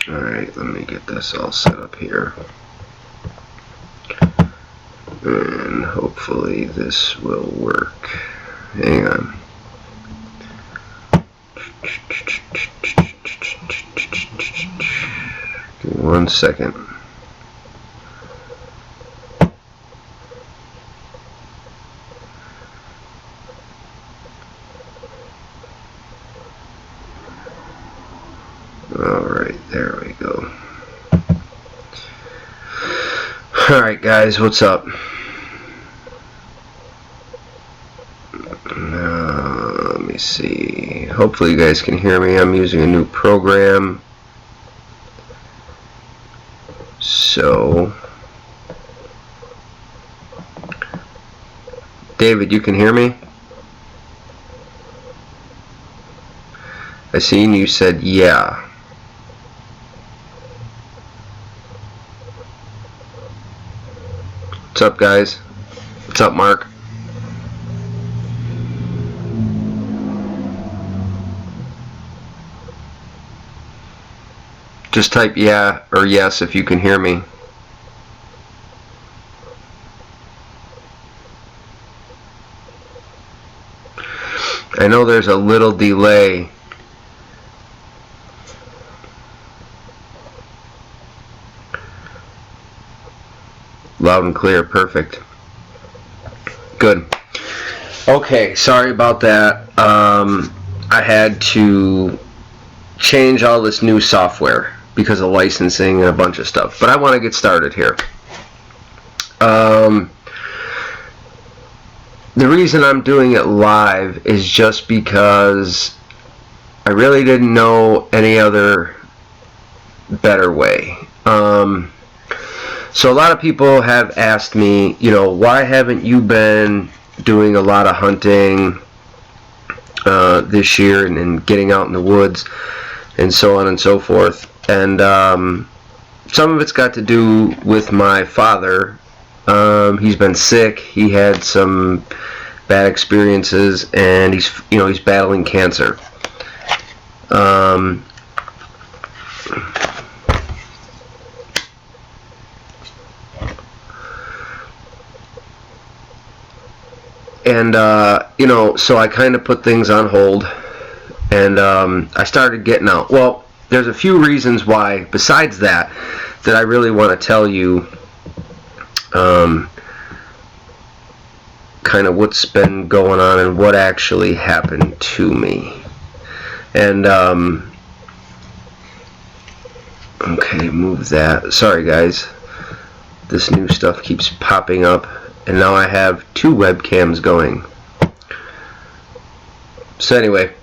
Alright, let me get this all set up here. And hopefully this will work. Hang on. Give me 1 second. Alright, there we go. Alright guys, what's up? Let me see. Hopefully you guys can hear me. I'm using a new program. So, David, you can hear me? I seen you said yeah. What's up, guys? What's up, Mark? Just type yeah or yes if you can hear me. I know there's a little delay. Loud and clear, perfect. Good. Okay, sorry about that. I had to change all this new software because of licensing and a bunch of stuff. But I want to get started here. The reason I'm doing it live is just because I really didn't know any other better way. So a lot of people have asked me, you know, why haven't you been doing a lot of hunting this year and getting out in the woods and so on and so forth. And some of it's got to do with my father. He's been sick. He had some bad experiences, and he's battling cancer. And so I kind of put things on hold, and I started getting out. Well, there's a few reasons why, besides that I really want to tell you kind of what's been going on and what actually happened to me. And okay, move that. Sorry guys, this new stuff keeps popping up, and now I have 2 webcams going. So anyway,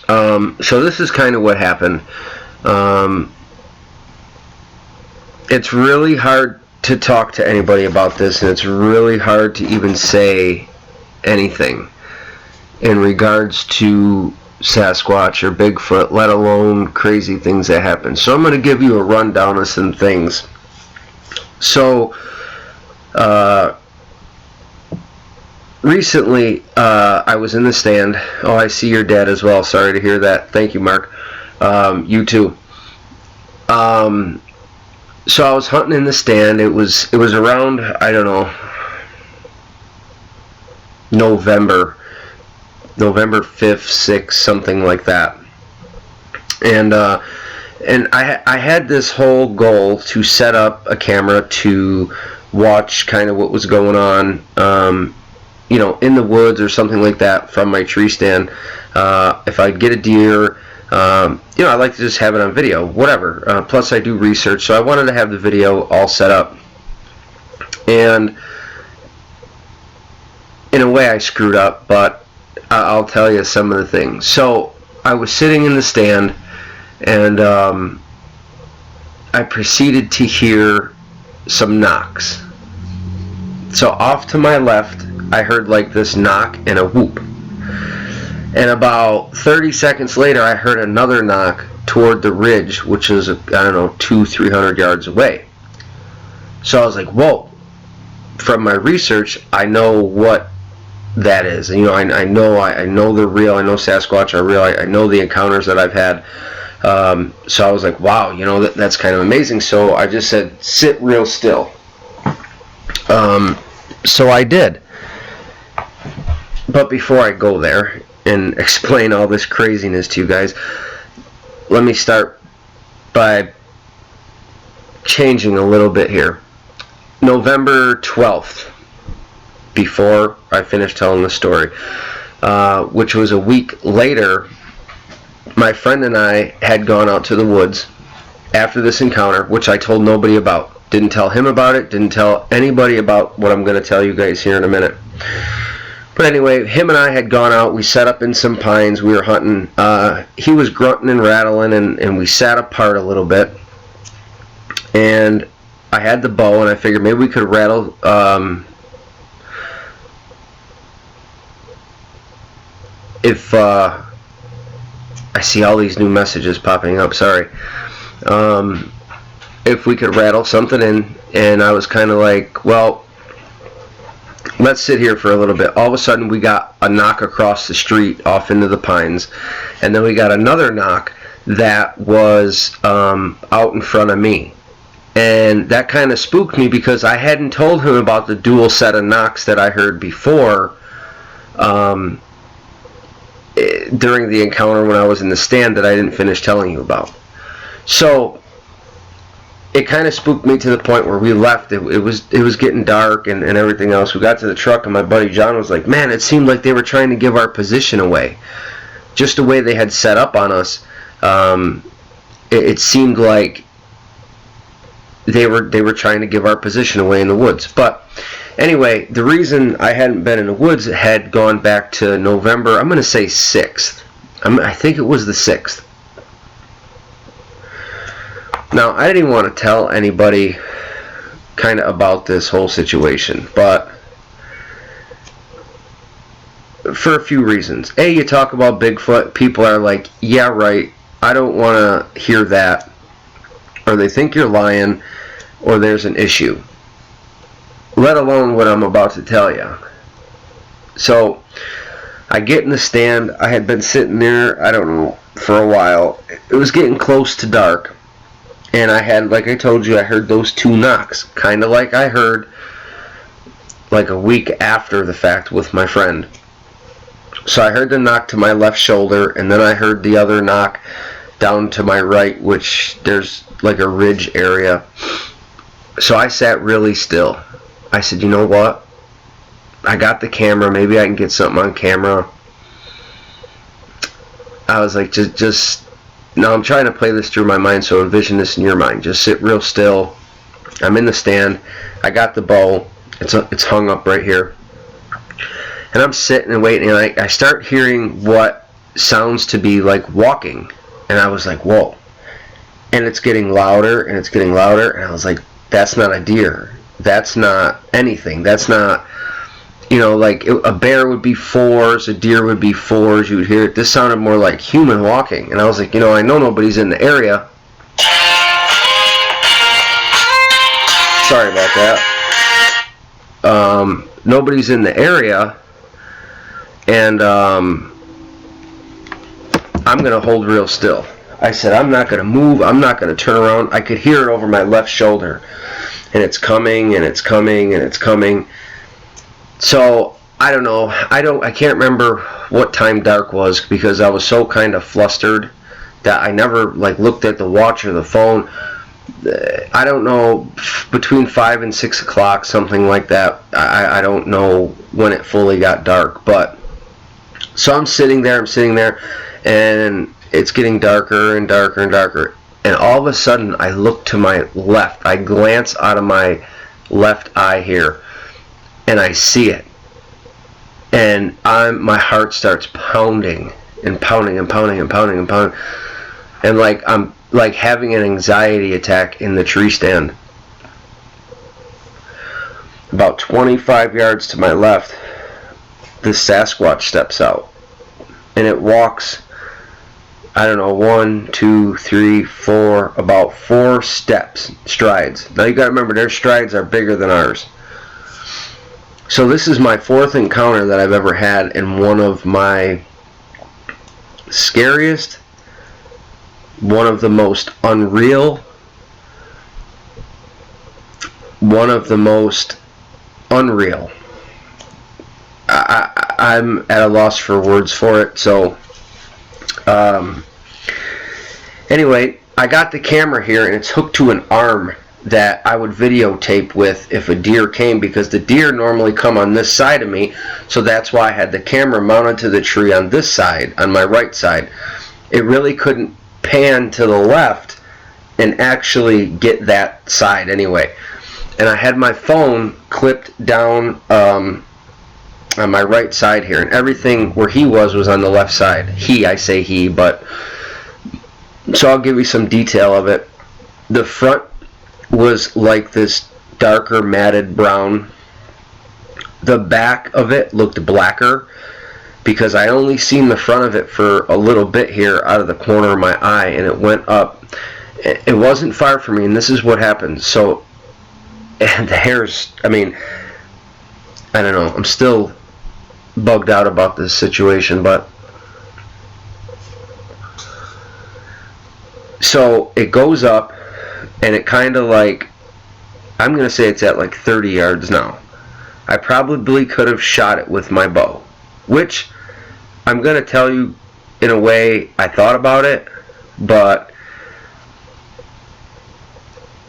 so this is kind of what happened. It's really hard to talk to anybody about this, and it's really hard to even say anything in regards to Sasquatch or Bigfoot, let alone crazy things that happen. So I'm going to give you a rundown of some things. So recently I was in the stand. Oh, I see your dad as well. Sorry to hear that. Thank you, Mark. You too. So I was hunting in the stand. It was around, I don't know, November 5th, 6th, something like that. And I had this whole goal to set up a camera to watch kind of what was going on, in the woods or something like that from my tree stand. If I'd get a deer, I like to just have it on video, whatever. Plus I do research, so I wanted to have the video all set up. And in a way I screwed up, but I'll tell you some of the things. So I was sitting in the stand, and I proceeded to hear some knocks. So off to my left, I heard like this knock and a whoop. And about 30 seconds later, I heard another knock toward the ridge, which is, 200-300 yards away. So I was like, whoa. From my research, I know what that is. And, I know they're real. I know Sasquatch are real. I know the encounters that I've had. So I was like, wow, you know, that's kind of amazing. So I just said, sit real still. So I did. But before I go there and explain all this craziness to you guys, let me start by changing a little bit here. November 12th, before I finished telling the story, which was a week later, my friend and I had gone out to the woods after this encounter, which I told nobody about. Didn't tell him about it, didn't tell anybody about what I'm going to tell you guys here in a minute. But anyway, him and I had gone out, we set up in some pines, we were hunting. He was grunting and rattling, and we sat apart a little bit. And I had the bow, and I figured maybe we could rattle if I see all these new messages popping up, sorry. If we could rattle something in, and I was kind of like, well, let's sit here for a little bit. All of a sudden we got a knock across the street off into the pines, and then we got another knock that was out in front of me. And that kind of spooked me because I hadn't told him about the dual set of knocks that I heard before during the encounter when I was in the stand that I didn't finish telling you about. So it kind of spooked me to the point where we left. It was getting dark and everything else. We got to the truck, and my buddy John was like, man, it seemed like they were trying to give our position away. Just the way they had set up on us, it seemed like they were trying to give our position away in the woods. But anyway, the reason I hadn't been in the woods had gone back to November, I'm going to say 6th. I think it was the 6th. Now, I didn't even want to tell anybody kind of about this whole situation, but for a few reasons. A, you talk about Bigfoot, people are like, yeah, right, I don't want to hear that, or they think you're lying, or there's an issue, let alone what I'm about to tell you. So I get in the stand. I had been sitting there, I don't know, for a while. It was getting close to dark, and I had, like I told you, I heard those two knocks, kind of like I heard like a week after the fact with my friend. So I heard the knock to my left shoulder, and then I heard the other knock down to my right, which there's like a ridge area. So I sat really still. I said, you know what? I got the camera. Maybe I can get something on camera. I was like, just now I'm trying to play this through my mind, so envision this in your mind. Just sit real still. I'm in the stand. I got the bow. It's hung up right here. And I'm sitting and waiting, and I start hearing what sounds to be like walking. And I was like, whoa. And it's getting louder, and it's getting louder. And I was like, that's not a deer. That's not anything. That's not, you know, like a bear would be 4s, a deer would be 4s. You would hear it. This sounded more like human walking. And I was like, you know, I know nobody's in the area. Sorry about that. Nobody's in the area. And I'm going to hold real still. I said, I'm not going to move. I'm not going to turn around. I could hear it over my left shoulder. And it's coming, and it's coming, and it's coming. So, I don't know. I can't remember what time dark was, because I was so kind of flustered that I never like looked at the watch or the phone. I don't know, between 5 and 6 o'clock, something like that. I don't know when it fully got dark. But so I'm sitting there, and it's getting darker and darker and darker. And all of a sudden, I look to my left. I glance out of my left eye here, and I see it. And my heart starts pounding and pounding and pounding and pounding and pounding. And like I'm like having an anxiety attack in the tree stand. About 25 yards to my left, this Sasquatch steps out. And it walks, I don't know, 1, 2, 3, 4, about 4 strides. Now you gotta remember, their strides are bigger than ours. So this is my 4th encounter that I've ever had, and one of my scariest, one of the most unreal, I'm at a loss for words for it. So anyway, I got the camera here, and it's hooked to an arm that I would videotape with if a deer came, because the deer normally come on this side of me, so that's why I had the camera mounted to the tree on this side, on my right side. It really couldn't pan to the left and actually get that side anyway. And I had my phone clipped down on my right side here, and everything where he was on the left side. I say he, but so I'll give you some detail of it. The front was like this darker matted brown. The back of it looked blacker, because I only seen the front of it for a little bit here out of the corner of my eye, and it went up. It wasn't far from me, and this is what happened. So, and the hairs, I mean, I don't know, I'm still bugged out about this situation, but so it goes up, and it kind of like, I'm going to say it's at like 30 yards now. I probably could have shot it with my bow, which I'm going to tell you, in a way, I thought about it, but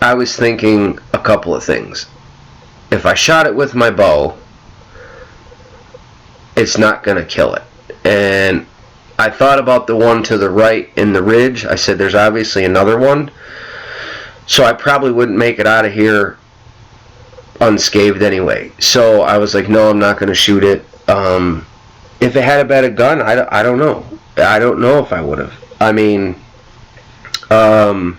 I was thinking a couple of things. If I shot it with my bow, it's not going to kill it. And I thought about the one to the right in the ridge. I said, there's obviously another one, so I probably wouldn't make it out of here unscathed anyway. So I was like, no, I'm not going to shoot it. If it had been a gun, I don't know. I don't know if I would have. I mean, a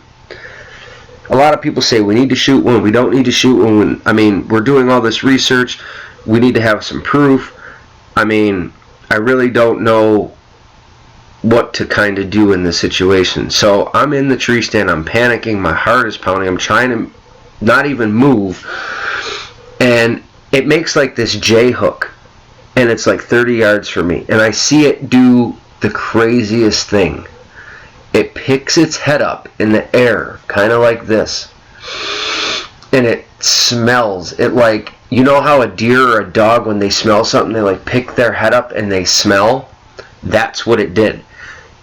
lot of people say we need to shoot one, we don't need to shoot one. I mean, we're doing all this research, we need to have some proof. I mean, I really don't know what to kind of do in this situation. So I'm in the tree stand, I'm panicking, my heart is pounding, I'm trying to not even move, and it makes like this J hook, and it's like 30 yards from me, and I see it do the craziest thing. It picks its head up in the air, kind of like this, and it smells it. Like, you know how a deer or a dog, when they smell something, they like pick their head up and they smell? That's what it did.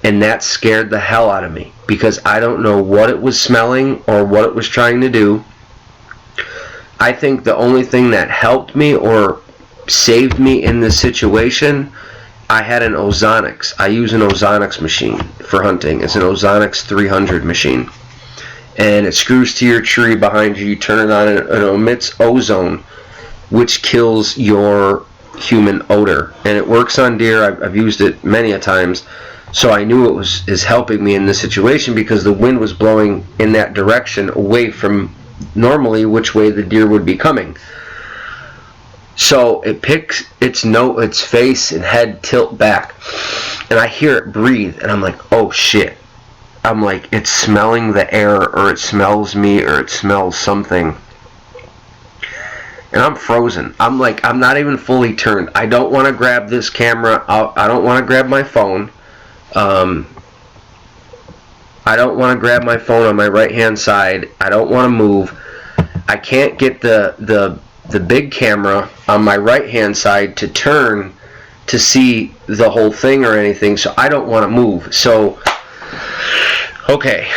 And that scared the hell out of me, because I don't know what it was smelling or what it was trying to do. I think the only thing that helped me or saved me in this situation, I had an Ozonics. I use an Ozonics machine for hunting. It's an Ozonics 300 machine. And it screws to your tree behind you. You turn it on, and it emits ozone, which kills your human odor. And it works on deer. I've used it many a times. So I knew it is helping me in this situation, because the wind was blowing in that direction, away from normally which way the deer would be coming. So it picks its face and head tilt back, and I hear it breathe, and I'm like, oh shit. I'm like, it's smelling the air, or it smells me, or it smells something. And I'm frozen. I'm like, I'm not even fully turned. I don't want to grab this camera. I don't want to grab my phone. I don't want to grab my phone on my right hand side. I don't want to move. I can't get the big camera on my right hand side to turn to see the whole thing or anything, so I don't want to move. So okay,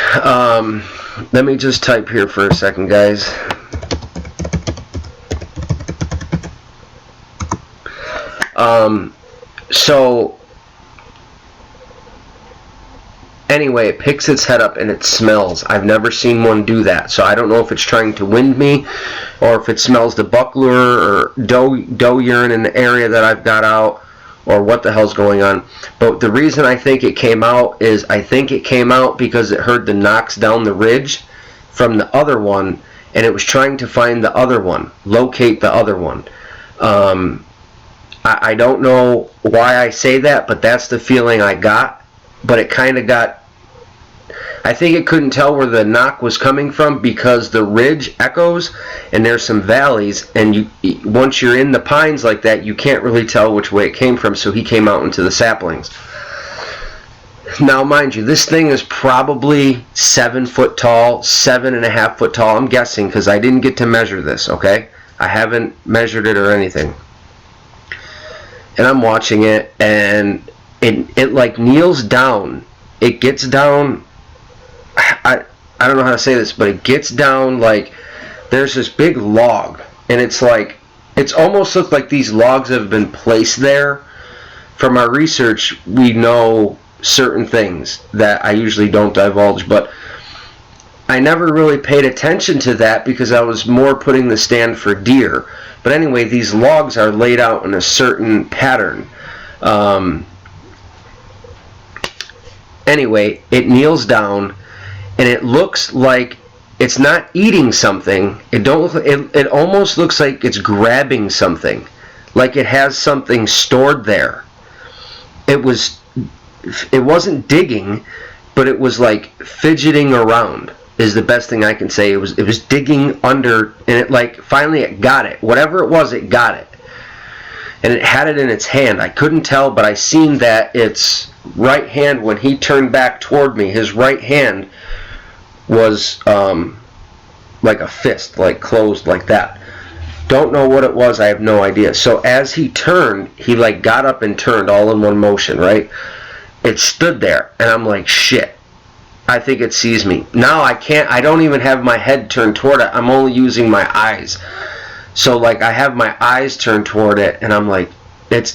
let me just type here for a second, guys. So anyway, it picks its head up and it smells. I've never seen one do that, so I don't know if it's trying to wind me, or if it smells the buck lure or doe urine in the area that I've got out, or what the hell's going on. But the reason I think it came out is, I think it came out because it heard the knocks down the ridge from the other one, and it was trying to find the other one, locate the other one. I don't know why I say that, but that's the feeling I got. But it kind of got, I think it couldn't tell where the knock was coming from, because the ridge echoes and there's some valleys, and once you're in the pines like that, you can't really tell which way it came from, so he came out into the saplings. Now, mind you, this thing is probably 7 foot tall, 7.5 foot tall. I'm guessing because I didn't get to measure this, okay? I haven't measured it or anything. And I'm watching it, and it like kneels down. It gets down, I don't know how to say this, but it gets down like there's this big log, and it's like, it's almost looked like these logs have been placed there. From our research, we know certain things that I usually don't divulge, but I never really paid attention to that because I was more putting the stand for deer. But anyway, these logs are laid out in a certain pattern. Anyway, it kneels down, and it looks like it's not eating something. It almost looks like it's grabbing something, like it has something stored there. It wasn't digging, but it was like fidgeting around is the best thing I can say. It was digging under, and it like finally it got it. Whatever it was, it got it. And it had it in its hand. I couldn't tell, but I seen that its right hand, when he turned back toward me, his right hand was like a fist, like closed like that. Don't know what it was. I have no idea. So as he turned, he like got up and turned all in one motion, right? It stood there, and I'm like, shit, I think it sees me. Now I don't even have my head turned toward it. I'm only using my eyes. So like I have my eyes turned toward it, and I'm like,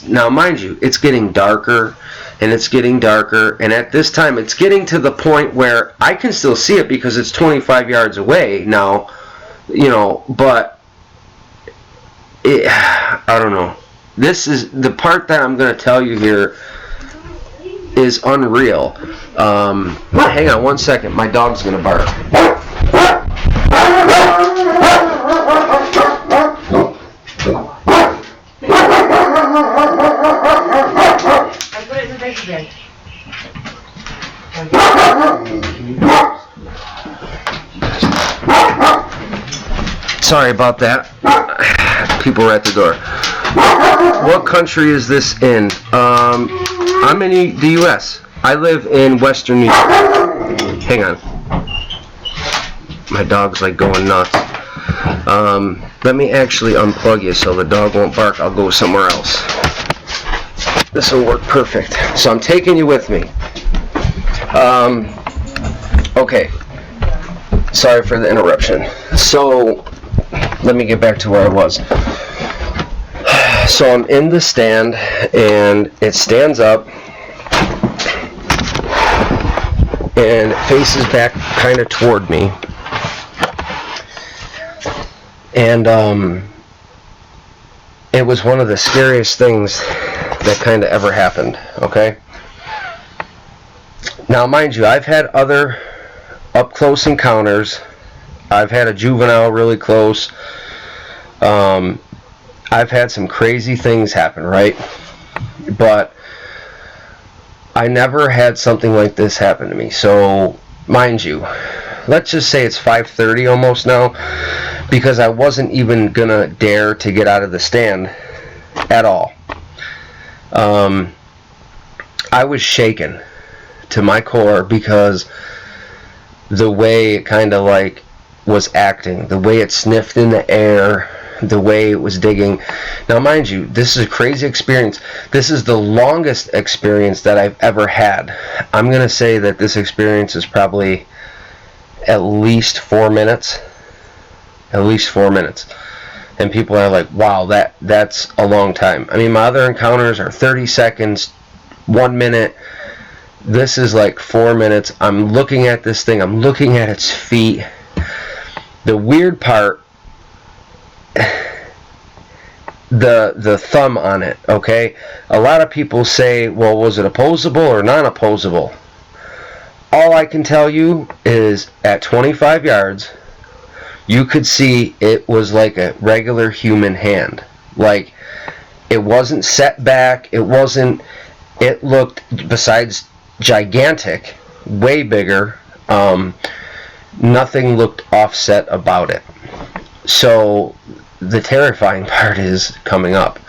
now mind you, it's getting darker, and it's getting darker, and at this time it's getting to the point where I can still see it because it's 25 yards away now, but I don't know. This is the part that I'm going to tell you here is unreal. Hang on one second. My dog's going to bark. I put it in the baby bag. Sorry about that. People are at the door. What country is this in? I'm in the U.S. I live in Western New York. Hang on. My dog's like going nuts. Let me actually unplug you so the dog won't bark. I'll go somewhere else. This will work perfect. So I'm taking you with me. Okay. Sorry for the interruption. So let me get back to where I was. So I'm in the stand, and it stands up and it faces back kind of toward me. And it was one of the scariest things that kind of ever happened, okay? Now, mind you, I've had other up-close encounters. I've had a juvenile really close. I've had some crazy things happen, right? But I never had something like this happen to me. So, mind you, let's just say it's 5:30 almost now, because I wasn't even gonna dare to get out of the stand at all. I was shaken to my core because the way it kind of like was acting, the way it sniffed in the air, the way it was digging. Now, mind you, this is a crazy experience. This is the longest experience that I've ever had. I'm going to say that this experience is probably at least 4 minutes. At least 4 minutes. And people are like, wow, that's a long time. I mean, my other encounters are 30 seconds, 1 minute. This is like 4 minutes. I'm looking at this thing. I'm looking at its feet. The weird part, the thumb on it, okay? A lot of people say, well, was it opposable or non-opposable? All I can tell you is at 25 yards, you could see it was like a regular human hand. Like, it wasn't set back. It looked, besides gigantic, way bigger, nothing looked offset about it. So the terrifying part is coming up.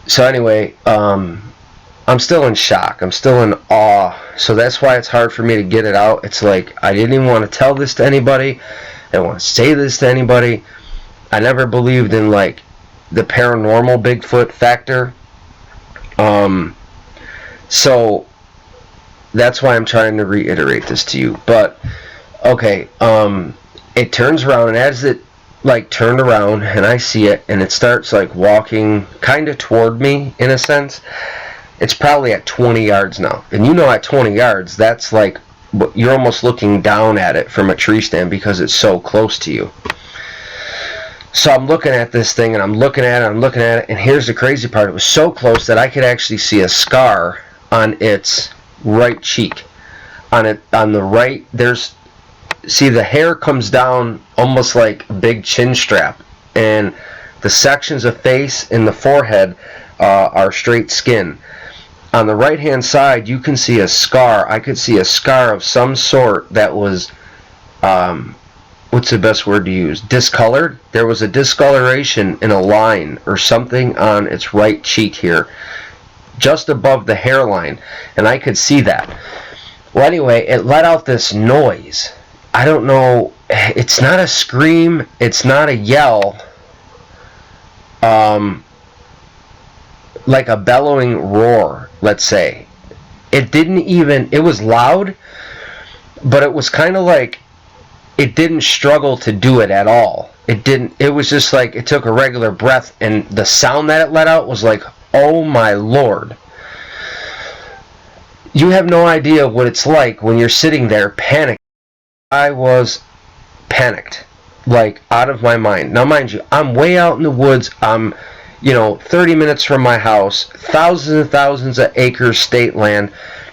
So anyway, I'm still in shock. I'm still in awe. So that's why it's hard for me to get it out. It's like I didn't even want to tell this to anybody. I didn't want to say this to anybody. I never believed in like the paranormal Bigfoot factor. So that's why I'm trying to reiterate this to you. But okay, it turns around, and as it like turned around and I see it, and it starts like walking kind of toward me in a sense. It's probably at 20 yards now. And you know, at 20 yards, that's like, you're almost looking down at it from a tree stand because it's so close to you. So I'm looking at this thing, and I'm looking at it, and here's the crazy part. It was so close that I could actually see a scar on its right cheek. On the right, see, the hair comes down almost like a big chin strap, and the sections of face and the forehead are straight skin. On the right hand side, you can see a scar. I could see a scar of some sort that was, what's the best word to use? Discolored. There was a discoloration in a line or something on its right cheek here, just above the hairline, and I could see that. Well, anyway, it let out this noise. I don't know. It's not a scream. It's not a yell. Like a bellowing roar, let's say. It was loud, but it was kind of like it didn't struggle to do it at all. It was just like it took a regular breath, and the sound that it let out was like, oh my Lord. You have no idea what it's like when you're sitting there panicked. I was panicked, like out of my mind. Now mind you, I'm way out in the woods. I'm 30 minutes from my house, thousands and thousands of acres state land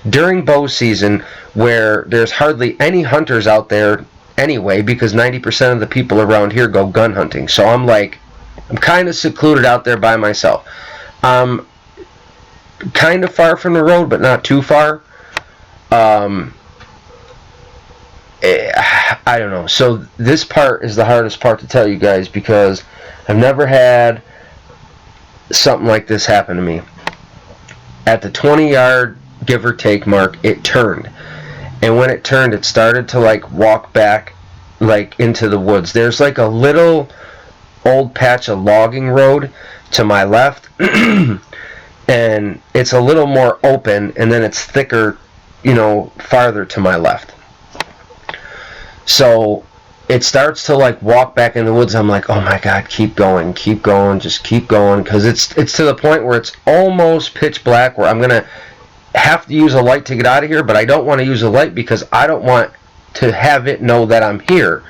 during bow season, where there's hardly any hunters out there anyway, because 90% of the people around here go gun hunting. So I'm kind of secluded out there by myself. I'm kind of far from the road, but not too far. I don't know. So this part is the hardest part to tell you guys, because I've never had something like this happened to me. At the 20-yard give or take mark, it turned, and when it turned, it started to like walk back like into the woods. There's like a little old patch of logging road to my left, and it's a little more open, and then it's thicker, farther to my left. So it starts to like walk back in the woods. I'm like, oh my God, keep going, just keep going, because it's to the point where it's almost pitch black, where I'm gonna have to use a light to get out of here, but I don't want to use a light because I don't want to have it know that I'm here,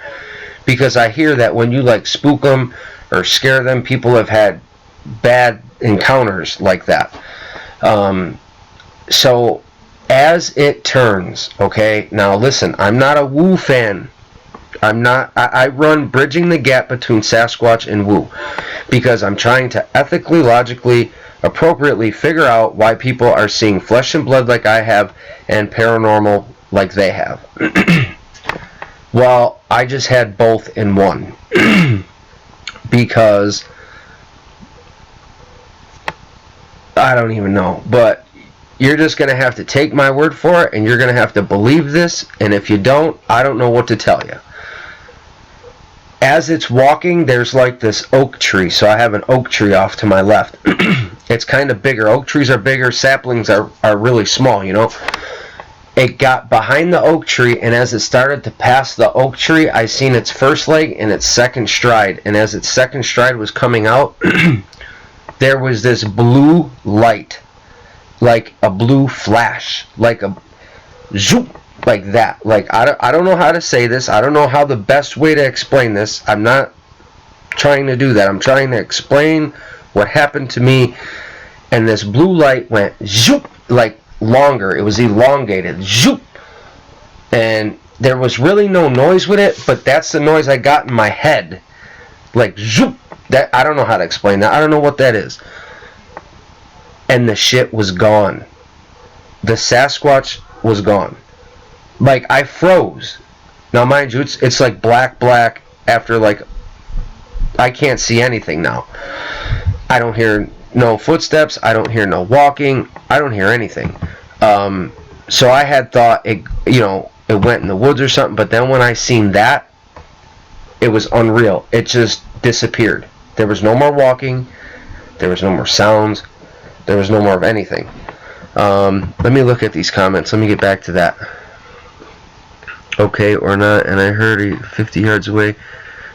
because I hear that when you like spook them or scare them, people have had bad encounters like that. So as it turns, okay, now listen, I'm not a woo fan. I run bridging the gap between Sasquatch and woo, because I'm trying to ethically, logically, appropriately figure out why people are seeing flesh and blood like I have and paranormal like they have. Well, I just had both in one. Because I don't even know, but you're just going to have to take my word for it, and you're going to have to believe this, and if you don't, I don't know what to tell you. As it's walking, there's like this oak tree, so I have an oak tree off to my left. It's kind of bigger. Oak trees are bigger, saplings are really small, It got behind the oak tree, and as it started to pass the oak tree, I seen its first leg and its second stride, and as its second stride was coming out, there was this blue light, like a blue flash, like a zoop, like that. Like I don't know how to say this. I don't know how the best way to explain this. I'm not trying to do that. I'm trying to explain what happened to me. And this blue light went zoop, like longer. It was elongated, zoop, and there was really no noise with it. But that's the noise I got in my head, like zoop. That I don't know how to explain that. I don't know what that is. And the shit was gone. The Sasquatch was gone. Like, I froze. Now, mind you, it's like black after, like, I can't see anything now. I don't hear no footsteps. I don't hear no walking. I don't hear anything. So I had thought it went in the woods or something. But then when I seen that, it was unreal. It just disappeared. There was no more walking. There was no more sounds. There was no more of anything. Let me look at these comments. Let me get back to that. Okay, or not. And I heard 50 yards away.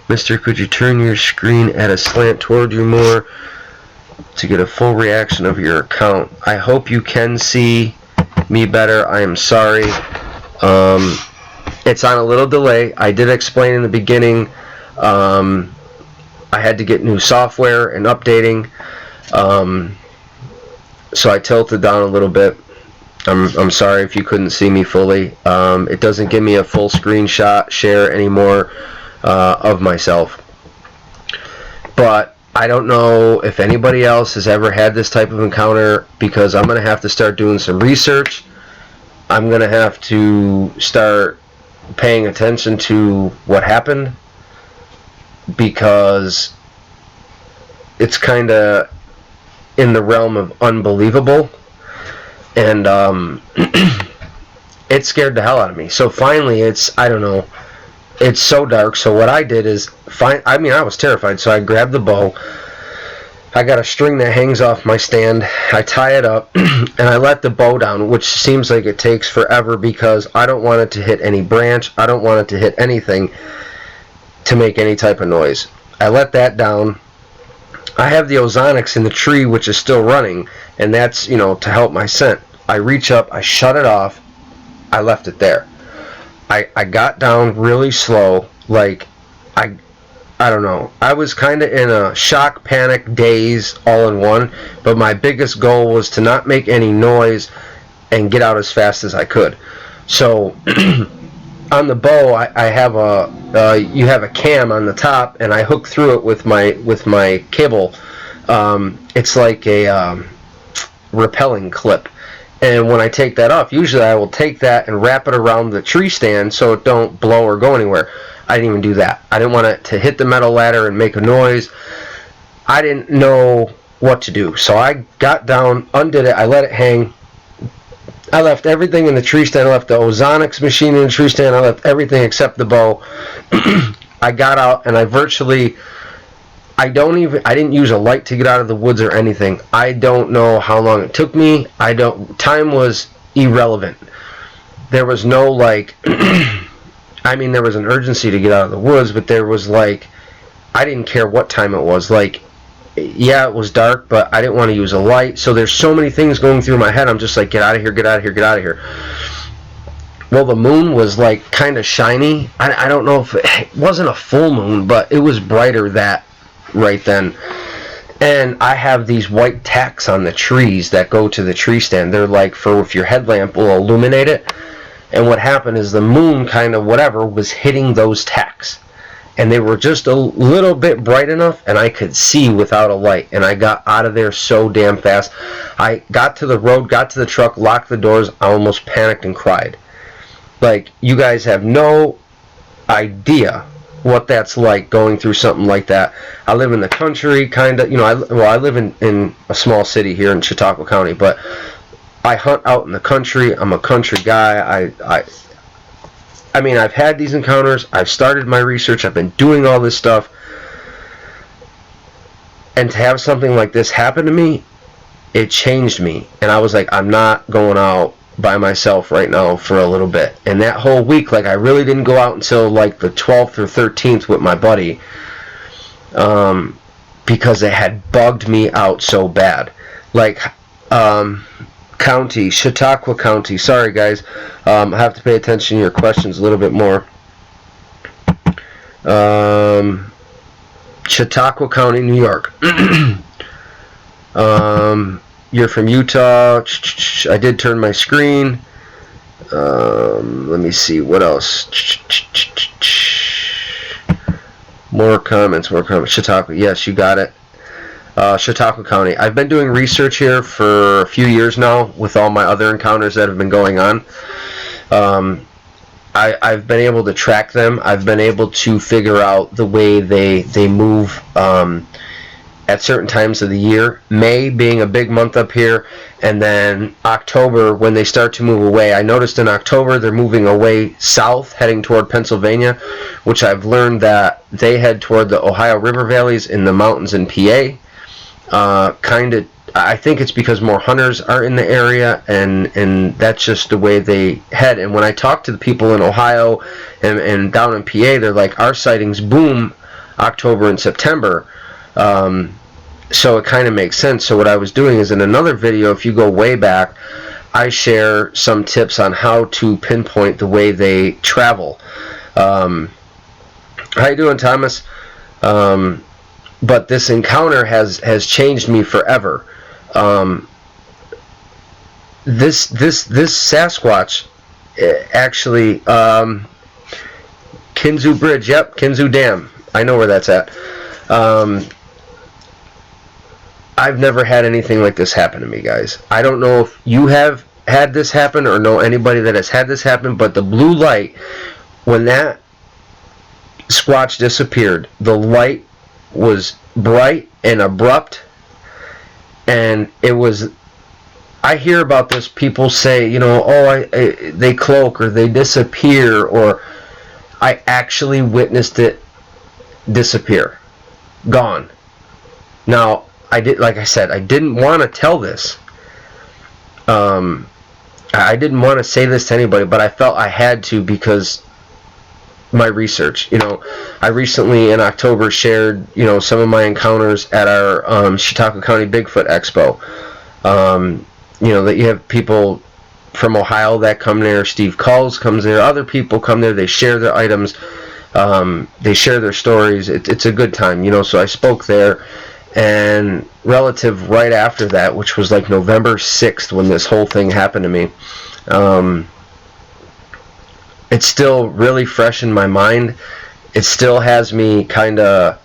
Mister, could you turn your screen at a slant toward you more to get a full reaction of your account? I hope you can see me better. I am sorry. It's on a little delay. I did explain in the beginning. I had to get new software and updating. So I tilted down a little bit. I'm sorry if you couldn't see me fully. It doesn't give me a full screenshot share anymore of myself. But I don't know if anybody else has ever had this type of encounter, because I'm going to have to start doing some research. I'm going to have to start paying attention to what happened, because it's kind of in the realm of unbelievable. And it scared the hell out of me. So finally, it's so dark. So what I did is, I was terrified. So I grabbed the bow. I got a string that hangs off my stand. I tie it up, and I let the bow down, which seems like it takes forever, because I don't want it to hit any branch. I don't want it to hit anything to make any type of noise. I let that down. I have the ozonics in the tree, which is still running, and that's, to help my scent. I reach up, I shut it off, I left it there. I got down really slow, like, I don't know. I was kind of in a shock, panic, daze, all in one, but my biggest goal was to not make any noise and get out as fast as I could. So, on the bow, I have you have a cam on the top, and I hook through it with my cable. It's like a rappelling clip. And when I take that off, usually I will take that and wrap it around the tree stand so it don't blow or go anywhere. I didn't even do that. I didn't want it to hit the metal ladder and make a noise. I didn't know what to do. So I got down, undid it, I let it hang. I left everything in the tree stand. I left the ozonics machine in the tree stand. I left everything except the bow. I got out, and I didn't use a light to get out of the woods or anything. I don't know how long it took me. Time was irrelevant. There was no, there was an urgency to get out of the woods, but there was, I didn't care what time it was. Yeah, it was dark, but I didn't want to use a light. So there's so many things going through my head. I'm just like, get out of here, get out of here, get out of here. Well, the moon was kind of shiny. I don't know if it wasn't a full moon, but it was brighter right then. And I have these white tacks on the trees that go to the tree stand. They're for if your headlamp will illuminate it. And what happened is the moon was hitting those tacks. And they were just a little bit bright enough, and I could see without a light. And I got out of there so damn fast. I got to the road, got to the truck, locked the doors. I almost panicked and cried. You guys have no idea what that's like, going through something like that. I live in the country, kind of. I live in a small city here in Chautauqua County, but I hunt out in the country. I'm a country guy. I've had these encounters. I've started my research. I've been doing all this stuff. And to have something like this happen to me, it changed me. And I was like, I'm not going out by myself right now for a little bit. And that whole week, I really didn't go out until the 12th or 13th with my buddy. Because it had bugged me out so bad. Chautauqua County. Sorry, guys. I have to pay attention to your questions a little bit more. Chautauqua County, New York. You're from Utah. I did turn my screen. Let me see. What else? More comments. Chautauqua. Yes, you got it. Chautauqua County. I've been doing research here for a few years now with all my other encounters that have been going on. I've been able to track them. I've been able to figure out the way they move. at certain times of the year. May being a big month up here, and then October when they start to move away. I noticed in October they're moving away south, heading toward Pennsylvania, which I've learned that they head toward the Ohio River valleys in the mountains in PA. I think it's because more hunters are in the area, and that's just the way they head. And when I talk to the people in Ohio and down in PA, they're like, our sightings boom October and September. So it kind of makes sense. So what I was doing is in another video, if you go way back, I share some tips on how to pinpoint the way they travel. How you doing, Thomas? But this encounter has changed me forever. This Sasquatch, actually, Kinzu Bridge. Yep, Kinzu Dam. I know where that's at. I've never had anything like this happen to me, guys. I don't know if you have had this happen or know anybody that has had this happen, but the blue light, when that Squatch disappeared, the light was bright and abrupt, and it was, I hear about this, people say, you know, oh, they cloak or they disappear, or I actually witnessed it disappear. Gone. Now, like I said, I didn't want to tell this. I didn't want to say this to anybody, but I felt I had to because my research. You know, I recently in October shared, you know, some of my encounters at our Chautauqua County Bigfoot Expo. You know, that you have people from Ohio that come there. Steve Culls comes there. Other people come there. They share their items. They share their stories. It's a good time, you know. So I spoke there, and relative right after that, which was like November 6th when this whole thing happened to me, it's still really fresh in my mind. It still has me kind of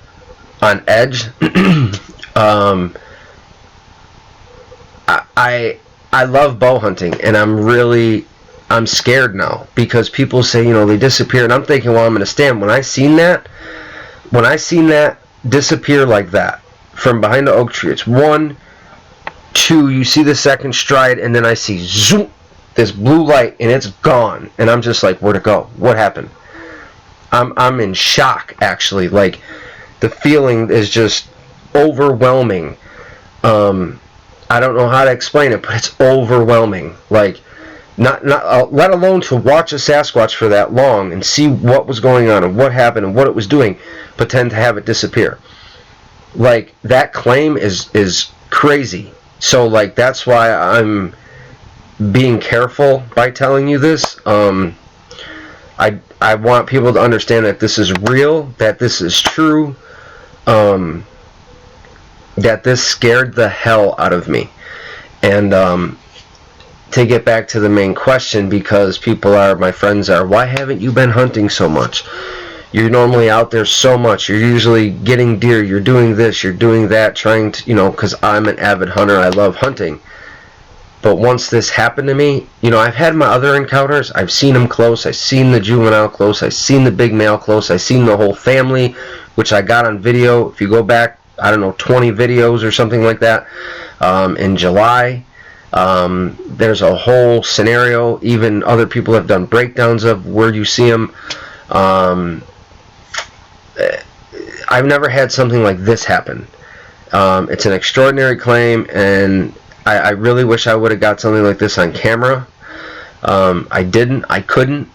on edge. I love bow hunting, and I'm scared now because people say, you know, they disappear, and I'm thinking, well, I'm going to stand. When I seen that disappear like that from behind the oak tree, it's 1, 2, you see the second stride, and then I see zoom, this blue light, and it's gone, and I'm just like, where'd it go? What happened? I'm in shock, actually. Like, the feeling is just overwhelming. I don't know how to explain it, but it's overwhelming. Like, not let alone to watch a Sasquatch for that long and see what was going on and what happened and what it was doing, but then to have it disappear. Like, that claim is crazy. So, like, that's why I'm being careful by telling you this. I want people to understand that this is real, that this is true, that this scared the hell out of me. And to get back to the main question, because my friends are, why haven't you been hunting so much? You're normally out there so much. You're usually getting deer. You're doing this. You're doing that, trying to, you know, because I'm an avid hunter. I love hunting. But once this happened to me, you know, I've had my other encounters. I've seen them close. I've seen the juvenile close. I've seen the big male close. I've seen the whole family, which I got on video. If you go back, I don't know, 20 videos or something like that, in July. There's a whole scenario. Even other people have done breakdowns of where you see them. I've never had something like this happen. It's an extraordinary claim, and I really wish I would have got something like this on camera. I didn't. I couldn't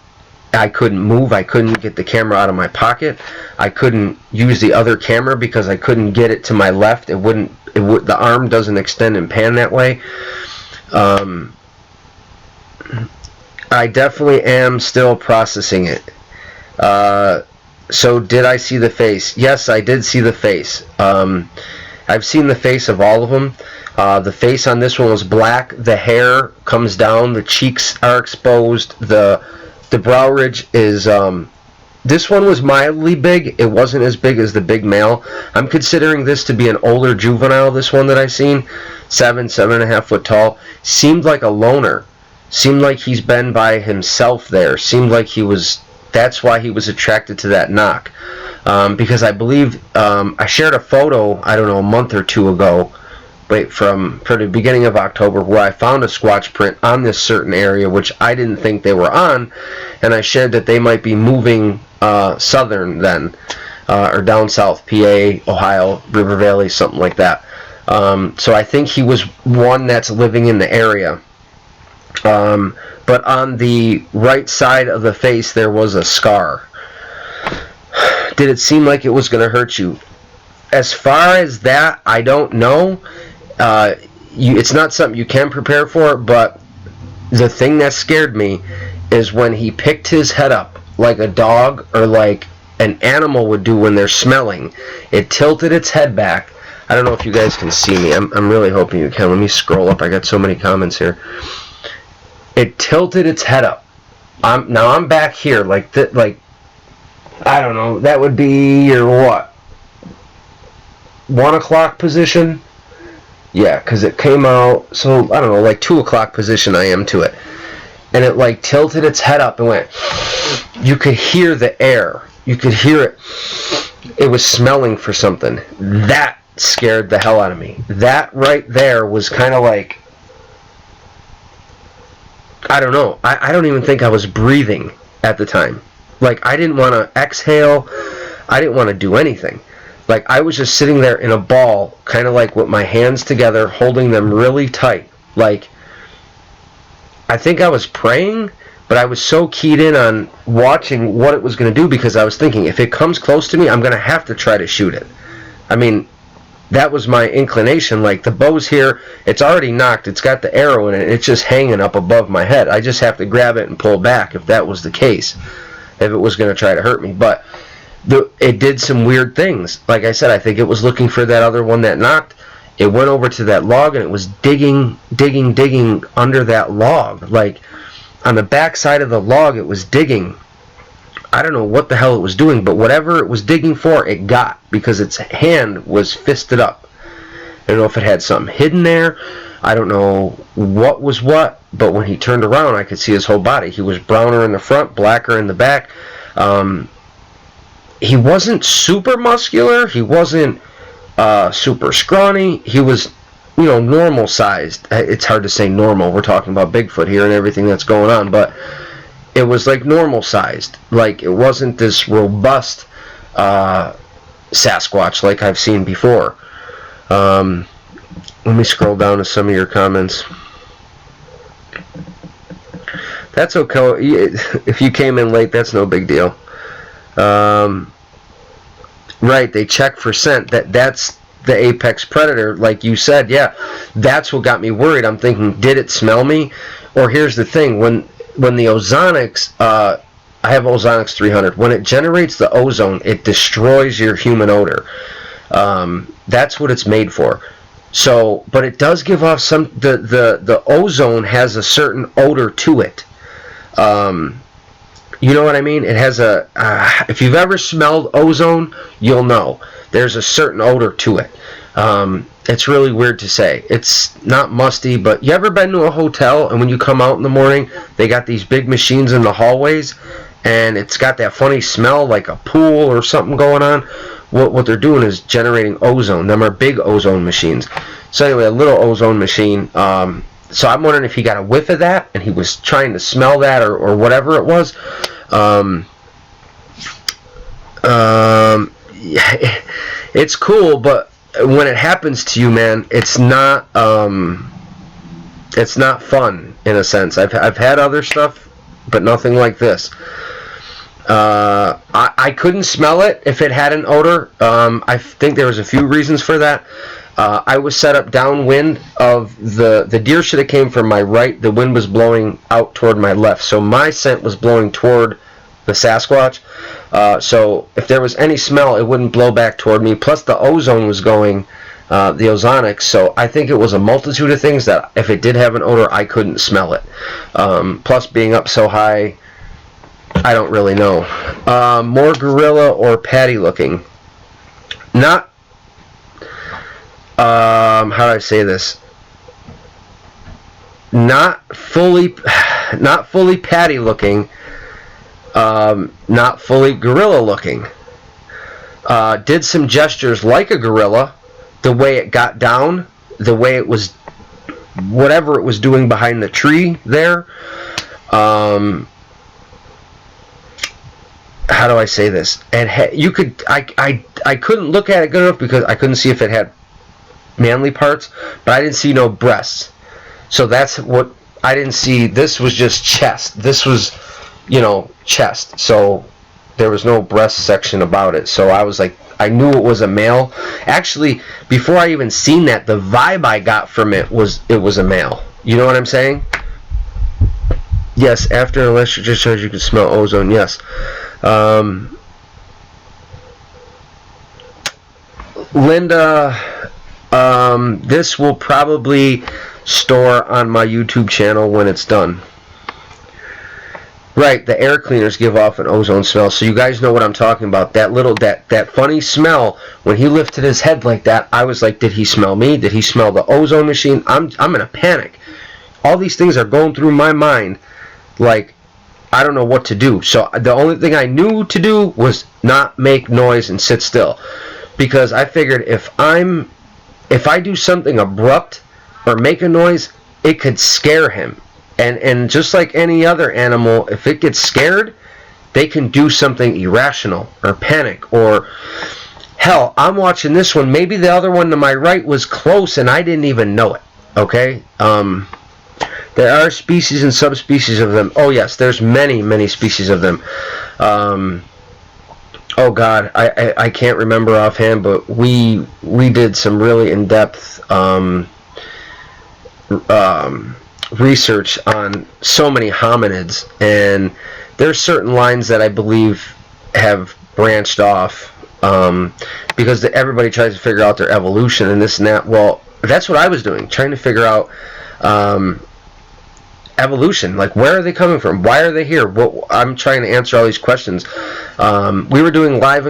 move. I couldn't get the camera out of my pocket. I couldn't use the other camera because I couldn't get it to my left. The arm doesn't extend and pan that way. I definitely am still processing it. So did I see the face? Yes, I did see the face. I've seen the face of all of them. The face on this one was black. The hair comes down. The cheeks are exposed. The brow ridge is, this one was mildly big. It wasn't as big as the big male. I'm considering this to be an older juvenile, this one that I've seen. 7.5 foot tall. Seemed like a loner. Seemed like he's been by himself there. Seemed like that's why he was attracted to that knock. because I believe I shared a photo, I don't know, a month or two ago, from the beginning of October, where I found a Squatch print on this certain area, which I didn't think they were on, and I shared that they might be moving southern then, or down south, PA, Ohio, River Valley, something like that. So I think he was one that's living in the area. But on the right side of the face, there was a scar. Did it seem like it was going to hurt you? As far as that, I don't know. It's not something you can prepare for, but the thing that scared me is when he picked his head up like a dog or like an animal would do when they're smelling. It tilted its head back. I don't know if you guys can see me. I'm really hoping you can. Let me scroll up. I got so many comments here. It tilted its head up. I'm back here like I don't know. That would be your what? 1 o'clock position? Yeah, because it came out, so I don't know, like 2 o'clock position I am to it. And it like tilted its head up and went, you could hear the air. You could hear it. It was smelling for something. That scared the hell out of me. That right there was kind of like, I don't know. I don't even think I was breathing at the time. Like, I didn't want to exhale. I didn't want to do anything. Like, I was just sitting there in a ball, kind of like with my hands together, holding them really tight. Like, I think I was praying, but I was so keyed in on watching what it was going to do, because I was thinking, if it comes close to me, I'm going to have to try to shoot it. I mean, that was my inclination. Like, the bow's here, it's already knocked, it's got the arrow in it, it's just hanging up above my head. I just have to grab it and pull back if that was the case, if it was going to try to hurt me. But it did some weird things. Like I said, I think it was looking for that other one that knocked. It went over to that log, and it was digging under that log. Like, on the back side of the log, it was digging. I don't know what the hell it was doing, but whatever it was digging for, it got, because its hand was fisted up. I don't know if it had something hidden there. I don't know what was what, but when he turned around, I could see his whole body. He was browner in the front, blacker in the back. He wasn't super muscular. He wasn't super scrawny. He was, normal sized. It's hard to say normal. We're talking about Bigfoot here and everything that's going on, but it was like normal sized. Like, it wasn't this robust Sasquatch like I've seen before. Let me scroll down to some of your comments. That's okay. If you came in late, that's no big deal. Right, they check for scent. That's the apex predator, like you said. Yeah, that's what got me worried. I'm thinking, did it smell me? Or here's the thing: when the ozonics, I have Ozonics 300. When it generates the ozone, it destroys your human odor. That's what it's made for. So, but it does give off some. The ozone has a certain odor to it. You know what I mean? It has a, if you've ever smelled ozone, you'll know. There's a certain odor to it. It's really weird to say. It's not musty, but you ever been to a hotel, and when you come out in the morning, they got these big machines in the hallways, and it's got that funny smell like a pool or something going on? What they're doing is generating ozone. Them are big ozone machines. So anyway, a little ozone machine. So I'm wondering if he got a whiff of that and he was trying to smell that or whatever it was. It's cool, but when it happens to you, man, it's not fun in a sense. I've had other stuff, but nothing like this. I couldn't smell it if it had an odor. I think there was a few reasons for that. I was set up downwind of the deer should have came from my right. The wind was blowing out toward my left, so my scent was blowing toward the Sasquatch. So if there was any smell, it wouldn't blow back toward me. Plus the ozone was going, the ozonics. So I think it was a multitude of things that if it did have an odor, I couldn't smell it. Plus being up so high, I don't really know. More gorilla or patty looking. Not. How do I say this? Not fully patty looking. Not fully gorilla looking. did some gestures like a gorilla, the way it got down, the way it was, whatever it was doing behind the tree there. How do I say this? You could, I couldn't look at it good enough because I couldn't see if it had manly parts, but I didn't see no breasts. So that's what I didn't see. This was just chest. This was, chest. So there was no breast section about it. So I was like, I knew it was a male. Actually, before I even seen that, the vibe I got from it was a male. You know what I'm saying? Yes, after an electric discharge, you can smell ozone. Yes. Linda, this will probably store on my YouTube channel when it's done. Right, the air cleaners give off an ozone smell, so you guys know what I'm talking about. That funny smell, when he lifted his head like that, I was like, did he smell me? Did he smell the ozone machine? I'm in a panic. All these things are going through my mind, like, I don't know what to do. So the only thing I knew to do was not make noise and sit still. Because I figured if I do something abrupt or make a noise, it could scare him. And just like any other animal, if it gets scared, they can do something irrational or panic. Or, hell, I'm watching this one. Maybe the other one to my right was close and I didn't even know it. Okay? There are species and subspecies of them. Oh, yes, there's many, many species of them. Oh, God, I can't remember offhand, but we did some really in-depth research on so many hominids, and there's certain lines that I believe have branched off because everybody tries to figure out their evolution and this and that. Well, that's what I was doing, trying to figure out evolution. Like, where are they coming from? Why are they here? I'm trying to answer all these questions. We were doing live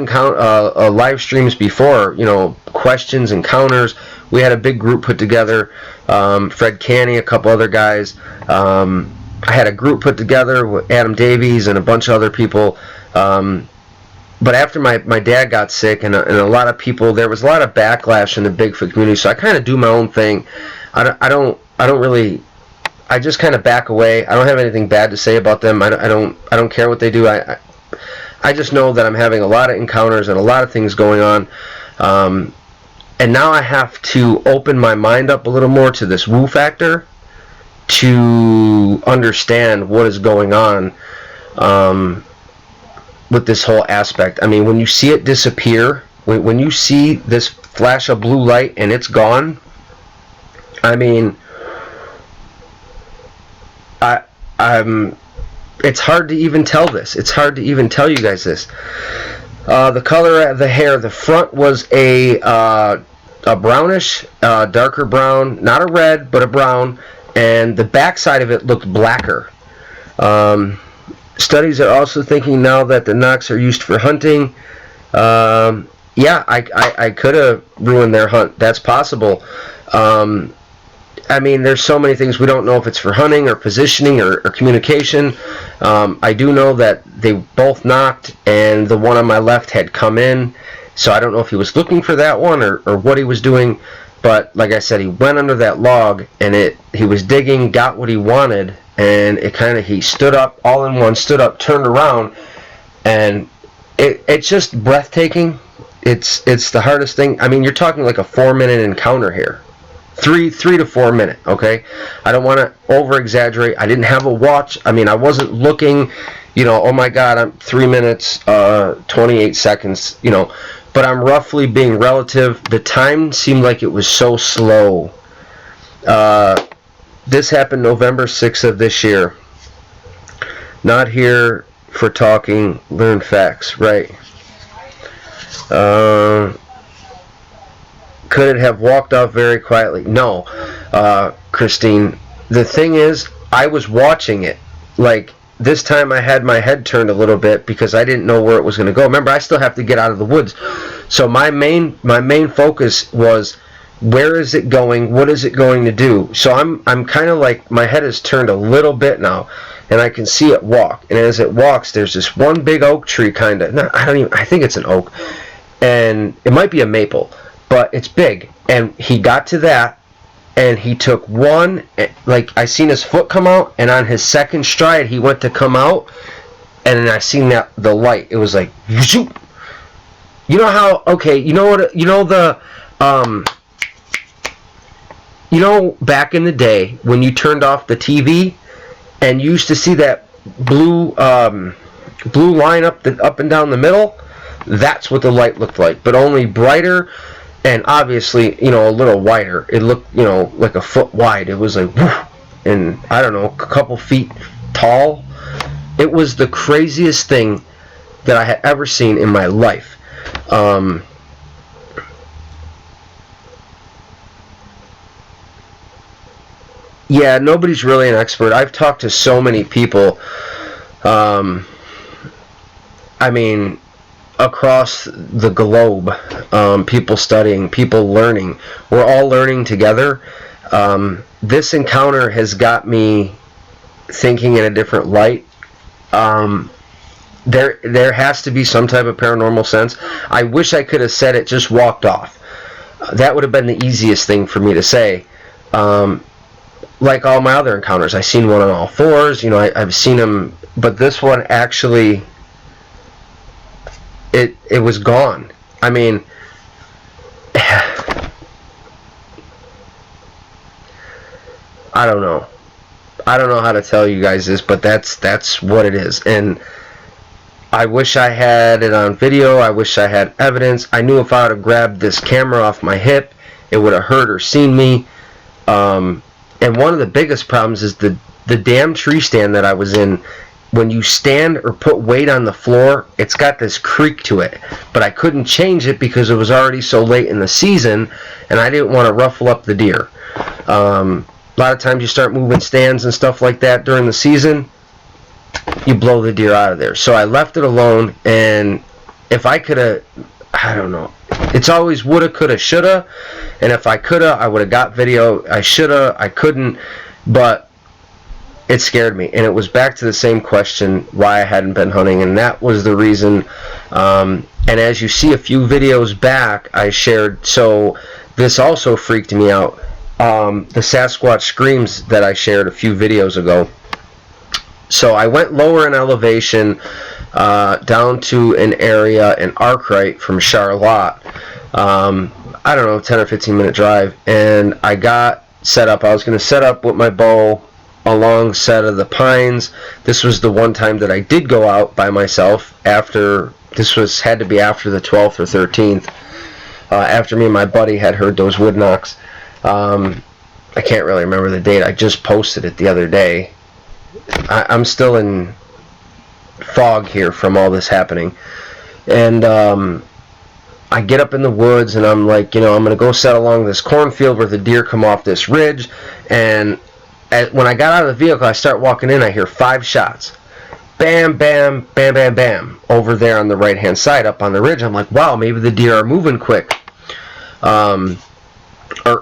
streams before, questions, encounters. We had a big group put together. Fred Canny, a couple other guys. I had a group put together with Adam Davies and a bunch of other people. But after my dad got sick and a lot of people, there was a lot of backlash in the Bigfoot community. So I kind of do my own thing. I don't really. I just kind of back away. I don't have anything bad to say about them. I don't care what they do. I just know that I'm having a lot of encounters and a lot of things going on. And now I have to open my mind up a little more to this woo factor to understand what is going on with this whole aspect. I mean, when you see it disappear, when you see this flash of blue light and it's gone, I mean, it's hard to even tell this. It's hard to even tell you guys this. The color of the hair, the front was a brownish, darker brown, not a red, but a brown, and the back side of it looked blacker. Studies are also thinking now that the knocks are used for hunting. Yeah, I could have ruined their hunt. That's possible. I mean, there's so many things. We don't know if it's for hunting or positioning or communication. I do know that they both knocked, and the one on my left had come in. So I don't know if he was looking for that one or what he was doing. But like I said, he went under that log, and he was digging, got what he wanted, and he stood up, all in one, stood up, turned around, and it's just breathtaking. It's the hardest thing. I mean, you're talking like a 4-minute encounter here. 3 to 4 minute, okay? I don't want to over-exaggerate. I didn't have a watch. I mean, I wasn't looking, oh my God, I'm 3 minutes, 28 seconds, but I'm roughly being relative. The time seemed like it was so slow. This happened November 6th of this year. Not here for talking, learn facts, right? Could it have walked off very quietly? No, Christine. The thing is, I was watching it. Like, this time I had my head turned a little bit because I didn't know where it was going to go. Remember, I still have to get out of the woods. So my main focus was, where is it going? What is it going to do? So I'm kind of like, my head is turned a little bit now, and I can see it walk. And as it walks, there's this one big oak tree kind of. I think it's an oak. and it might be a maple, but it's big. And he got to that, and he took one, like I seen his foot come out, and on his second stride he went to come out, and then I seen that the light. It was like, zoop. You know how? Okay, you know what? You know the, you know back in the day when you turned off the TV, and you used to see that blue line up and down the middle. That's what the light looked like, but only brighter, and obviously, you know, a little wider. It looked, you know, like a foot wide. It was like, whoosh, and I don't know, a couple feet tall. It was the craziest thing that I had ever seen in my life. Yeah, nobody's really an expert. I've talked to so many people. I mean, across the globe, people studying, people learning. We're all learning together. This encounter has got me thinking in a different light. There has to be some type of paranormal sense. I wish I could have said it, just walked off. That would have been the easiest thing for me to say. Like all my other encounters, I've seen one on all fours. You know, I've seen them, but this one actually, it was gone. I mean, I don't know. I don't know how to tell you guys this, but that's what it is. And I wish I had it on video. I wish I had evidence. I knew if I would have grabbed this camera off my hip, it would have heard or seen me. And one of the biggest problems is the damn tree stand that I was in. When you stand or put weight on the floor, it's got this creak to it. But I couldn't change it because it was already so late in the season, and I didn't want to ruffle up the deer. A lot of times you start moving stands and stuff like that during the season, you blow the deer out of there. So I left it alone, and if I could have, I don't know. It's always woulda, coulda, shoulda, and if I coulda, I would have got video. I shoulda, I couldn't, but it scared me, and it was back to the same question, why I hadn't been hunting, and that was the reason. And as you see a few videos back, I shared, so this also freaked me out. The Sasquatch screams that I shared a few videos ago. So I went lower in elevation, down to an area in Arkwright from Charlotte. I don't know, 10 or 15 minute drive, and I got set up. I was going to set up with my bow along set of the pines. This was the one time that I did go out by myself after, had to be after the 12th or 13th, after me and my buddy had heard those wood knocks. I can't really remember the date. I just posted it the other day. I'm still in fog here from all this happening, and I get up in the woods, and I'm like, you know, I'm gonna go set along this cornfield where the deer come off this ridge. And when I got out of the vehicle, I start walking in, I hear 5 shots, bam, bam, bam, bam, bam, over there on the right hand side up on the ridge. I'm like, wow, maybe the deer are moving quick, or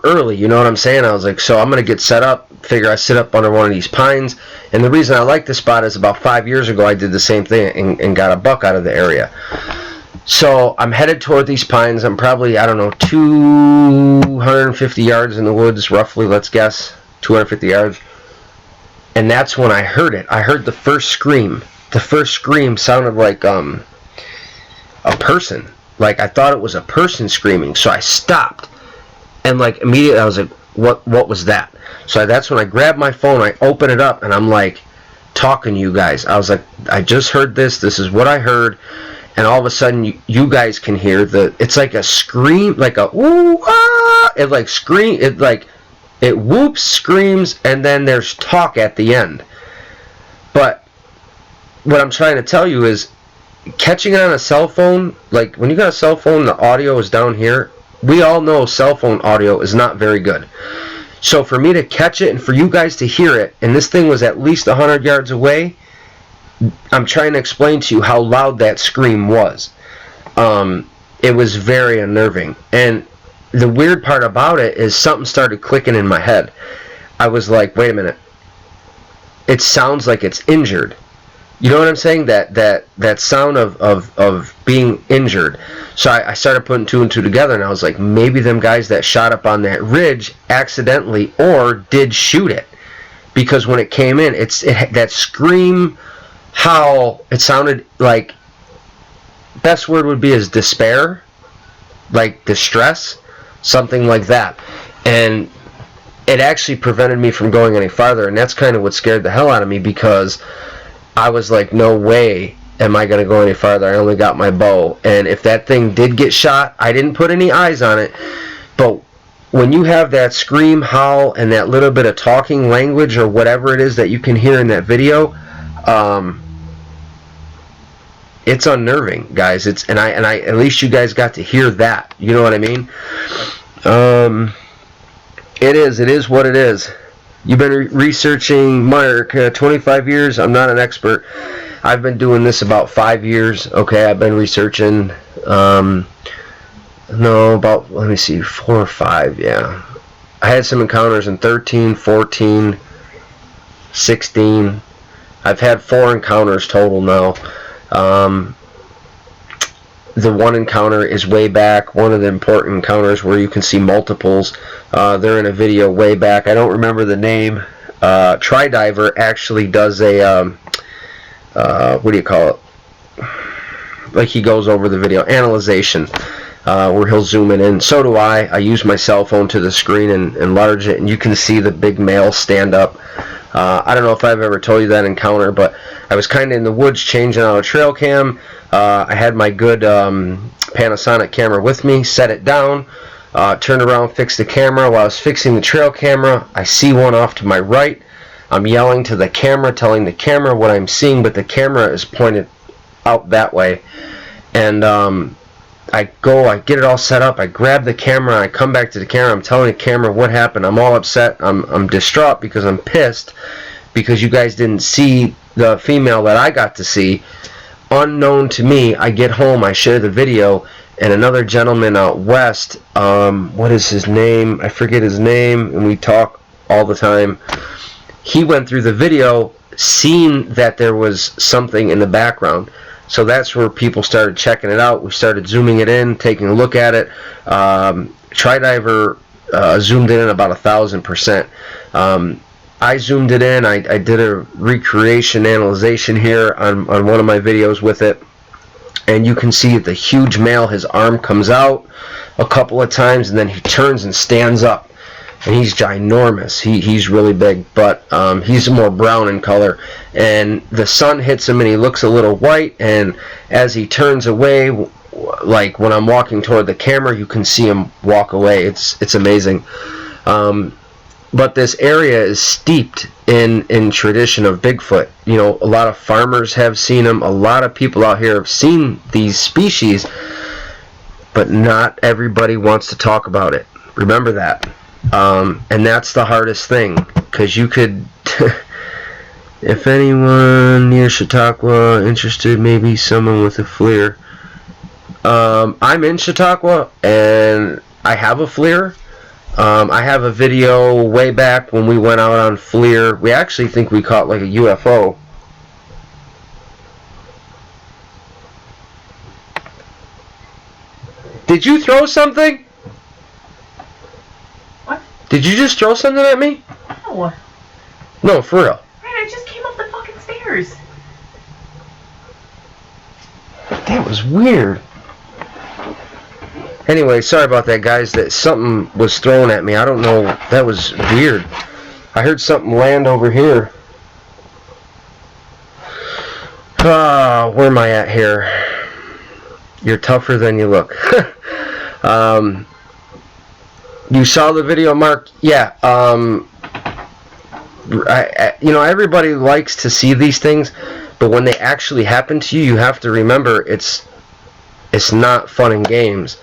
early, you know what I'm saying? I was like, so I'm gonna get set up. Figure I sit up under one of these pines. And the reason I like this spot is about 5 years ago I did the same thing and got a buck out of the area. So I'm headed toward these pines. I'm probably, I don't know, 250 yards in the woods, roughly, let's guess, 250 yards. And that's when I heard it. I heard the first scream. The first scream sounded like a person. Like I thought it was a person screaming. So I stopped. And like immediately I was like, what was that? So that's when I grabbed my phone, I open it up, and I'm like talking to you guys. I was like, I just heard this is what I heard. And all of a sudden you guys can hear it's like a scream, like a ooh, ah, it like scream, it whoops, screams, and then there's talk at the end. But what I'm trying to tell you is, catching it on a cell phone, like when you got a cell phone, the audio is down here. We all know cell phone audio is not very good. So for me to catch it and for you guys to hear it, and this thing was at least 100 yards away, I'm trying to explain to you how loud that scream was. It was very unnerving. And the weird part about it is something started clicking in my head. I was like, wait a minute. It sounds like it's injured. You know what I'm saying? That sound of being injured. So I started putting two and two together, and I was like, maybe them guys that shot up on that ridge accidentally or did shoot it, because when it came in, that scream, howl. It sounded like, best word would be is despair, like distress, something like that, and it actually prevented me from going any farther, and that's kind of what scared the hell out of me, because I was like, no way am I going to go any farther. I only got my bow, and if that thing did get shot, I didn't put any eyes on it, but when you have that scream, howl, and that little bit of talking language or whatever it is that you can hear in that video, it's unnerving, guys. And I at least you guys got to hear that. You know what I mean? It is what it is. You've been researching, Mark, 25 years. I'm not an expert. I've been doing this about 5 years. Okay, I've been researching, about, let me see, 4 or 5, yeah. I had some encounters in 13, 14, 16. I've had 4 encounters total now. The one encounter is way back, one of the important encounters where you can see multiples. They're in a video way back. I don't remember the name. Tri-Diver actually does a, what do you call it? Like, he goes over the video, analyzation, where he'll zoom it in. So do I. I use my cell phone to the screen and enlarge it, and you can see the big male stand up. I don't know if I've ever told you that encounter, but I was kind of in the woods changing out a trail cam. I had my good Panasonic camera with me, set it down, turned around, fixed the camera. While I was fixing the trail camera, I see one off to my right. I'm yelling to the camera, telling the camera what I'm seeing, but the camera is pointed out that way. And I get it all set up, I grab the camera, I come back to the camera, I'm telling the camera what happened. I'm all upset, I'm distraught because I'm pissed because you guys didn't see the female that I got to see. Unknown to me, I get home, I share the video, and another gentleman out west, what is his name? I forget his name, and we talk all the time. He went through the video, seen that there was something in the background. So that's where people started checking it out. We started zooming it in, taking a look at it. Tri-Diver zoomed it in about 1,000%. I zoomed it in. I did a recreation analyzation here on one of my videos with it. And you can see the huge male, his arm comes out a couple of times, and then he turns and stands up. And he's ginormous. He's really big, but he's more brown in color. And the sun hits him, and he looks a little white. And as he turns away, like when I'm walking toward the camera, you can see him walk away. It's amazing. But this area is steeped in tradition of Bigfoot. You know, a lot of farmers have seen him. A lot of people out here have seen these species, but not everybody wants to talk about it. Remember that. And that's the hardest thing, because you could, if anyone near Chautauqua interested, maybe someone with a FLIR. I'm in Chautauqua, and I have a FLIR. I have a video way back when we went out on FLIR. We actually think we caught like a UFO. Did you throw something? Did you just throw something at me? No. No, for real. Right, I just came up the fucking stairs. That was weird. Anyway, sorry about that, guys. That something was thrown at me. I don't know. That was weird. I heard something land over here. Where am I at here? You're tougher than you look. You saw the video, Mark? Yeah. Everybody likes to see these things, but when they actually happen to you, you have to remember it's not fun and games.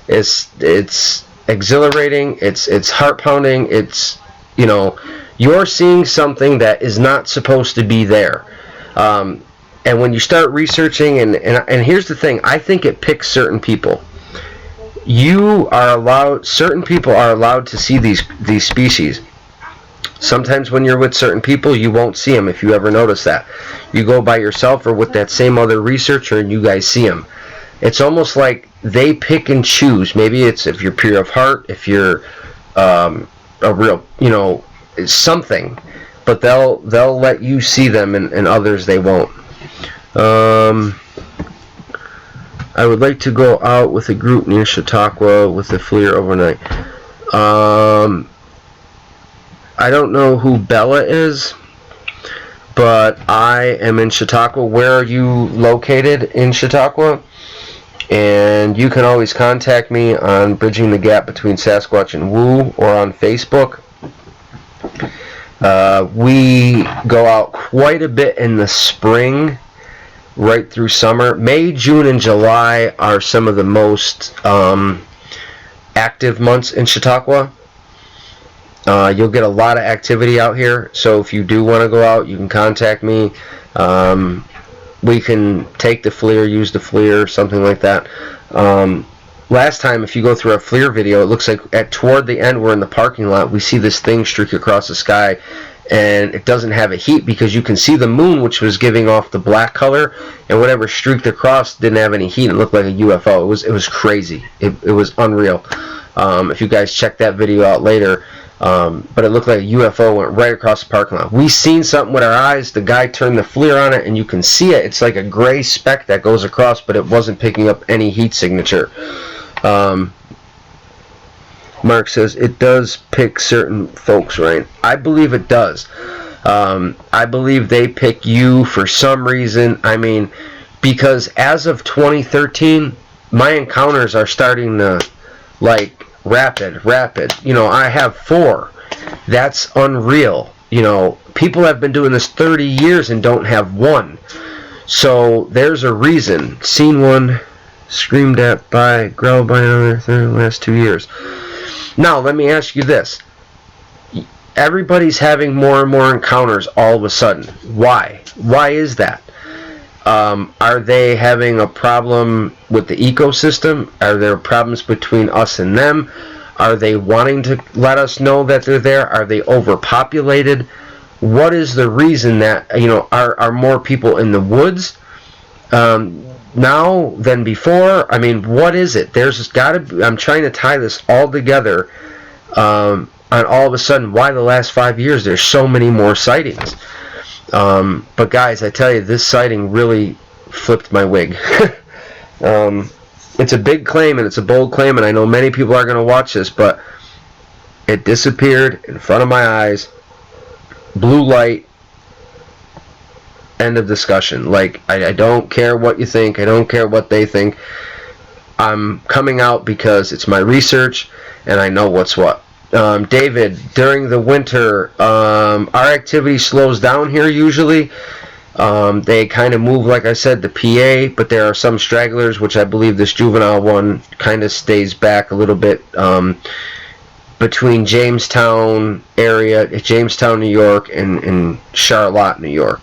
It's exhilarating. It's heart pounding. It's, you're seeing something that is not supposed to be there. And when you start researching, and here's the thing, I think it picks certain people. Certain people are allowed to see these species. Sometimes when you're with certain people, you won't see them, if you ever notice that. You go by yourself or with that same other researcher and you guys see them. It's almost like they pick and choose. Maybe it's if you're pure of heart, if you're a real, something. But they'll let you see them, and others they won't. I would like to go out with a group near Chautauqua with a FLIR overnight. I don't know who Bella is, but I am in Chautauqua. Where are you located in Chautauqua? And you can always contact me on Bridging the Gap Between Sasquatch and Woo, or on Facebook. We go out quite a bit in the spring, right through summer. May, June, and July are some of the most active months in Chautauqua. You'll get a lot of activity out here, so if you do want to go out, you can contact me. We can take the FLIR, use the FLIR, something like that. Last time, if you go through our FLIR video, it looks like toward the end, we're in the parking lot, we see this thing streak across the sky, and it doesn't have a heat because you can see the moon, which was giving off the black color, and whatever streaked across didn't have any heat. It looked like a UFO. It was crazy. It was unreal. If you guys check that video out later, but it looked like a UFO went right across the parking lot. We seen something with our eyes. The guy turned the FLIR on it, and you can see it. It's like a gray speck that goes across, but it wasn't picking up any heat signature. Mark says it does pick certain folks, right? I believe it does. I believe they pick you for some reason. I mean, because as of 2013, my encounters are starting to, like, rapid. I have 4. That's unreal. People have been doing this 30 years and don't have 1. So there's a reason. Seen one, screamed at by, growled by another in the last 2 years. Now, let me ask you this. Everybody's having more and more encounters all of a sudden. Why? Why is that? Are they having a problem with the ecosystem? Are there problems between us and them? Are they wanting to let us know that they're there? Are they overpopulated? What is the reason that, are more people in the woods now than before? I mean, what is it? There's got to be, I'm trying to tie this all together on all of a sudden why the last 5 years there's so many more sightings. But guys, I tell you, this sighting really flipped my wig. It's a big claim and it's a bold claim, and I know many people are going to watch this, but it disappeared in front of my eyes. Blue light. End of discussion. Like, I don't care what you think. I don't care what they think. I'm coming out because it's my research and I know what's what. David, during the winter, our activity slows down here usually. They kind of move, like I said, the PA, but there are some stragglers, which I believe this juvenile one kind of stays back a little bit between Jamestown area, Jamestown, New York, and Charlotte, New York.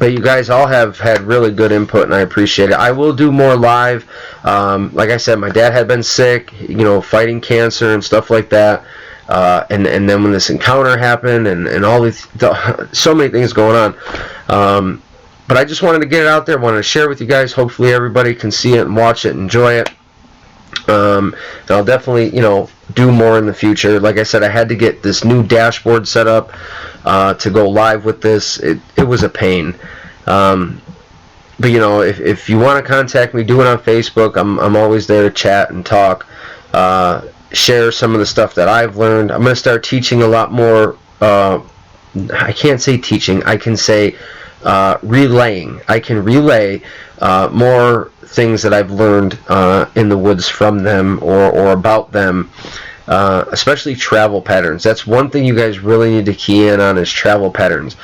But you guys all have had really good input, and I appreciate it. I will do more live. Like I said, my dad had been sick, fighting cancer and stuff like that. And then when this encounter happened, and all these, so many things going on. But I just wanted to get it out there. Wanted to share with you guys. Hopefully everybody can see it and watch it and enjoy it. And I'll definitely, do more in the future. Like I said, I had to get this new dashboard set up to go live with this. It was a pain. But if you want to contact me, do it on Facebook. I'm always there to chat and talk. Share some of the stuff that I've learned. I'm going to start teaching a lot more. I can't say teaching. I can say relaying. I can relay more things that I've learned in the woods from them or about them, especially travel patterns. That's one thing you guys really need to key in on, is travel patterns.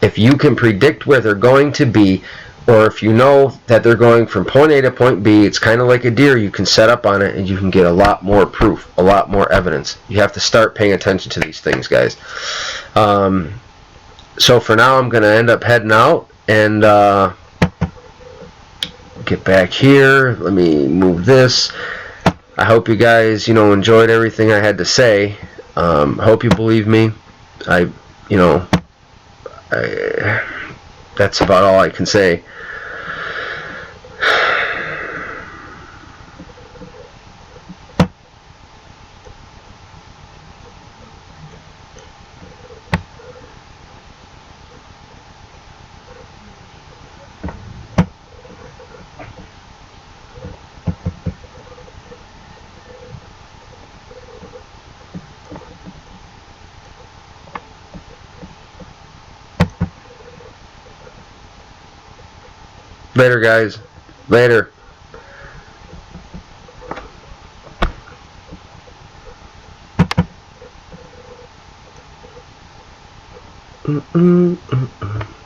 If you can predict where they're going to be, or if you know that they're going from point A to point B, it's kind of like a deer. You can set up on it and you can get a lot more proof, a lot more evidence. You have to start paying attention to these things, guys. So for now, I'm going to end up heading out and get back here. Let me move this. I hope you guys, enjoyed everything I had to say. Hope you believe me. You know, that's about all I can say. Later, guys. Later. Mm-mm-mm-mm.